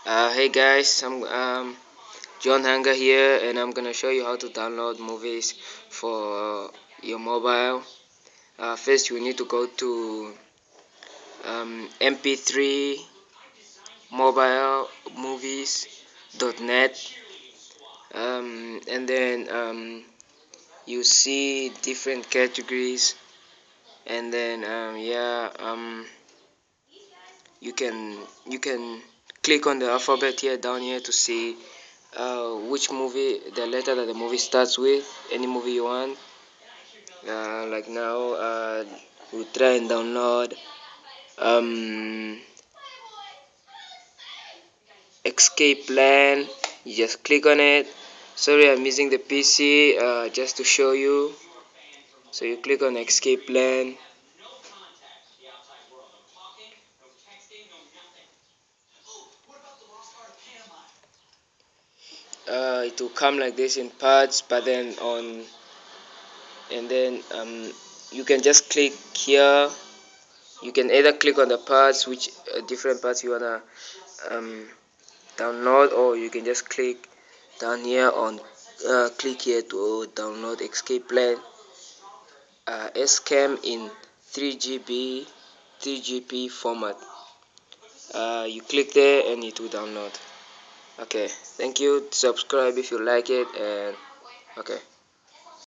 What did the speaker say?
Hey guys, I'm John Hanger here, and I'm gonna show you how to download movies for your mobile. First, you need to go to mp3 mobilemovies.net, and then you see different categories, and then you can click on the alphabet here down here to see which movie, the letter that the movie starts with, any movie you want. Like now, we try and download Escape Plan. You just click on it. Sorry, I'm using the PC just to show you. So you click on Escape Plan. It will come like this in parts, but then on, and then you can just click here. You can either click on the parts, which different parts you wanna um, download, or you can just click down here on click here to download Escape Plan SCAM in 3GB format. You click there and it will download. Okay, thank you. Subscribe if you like it, and okay.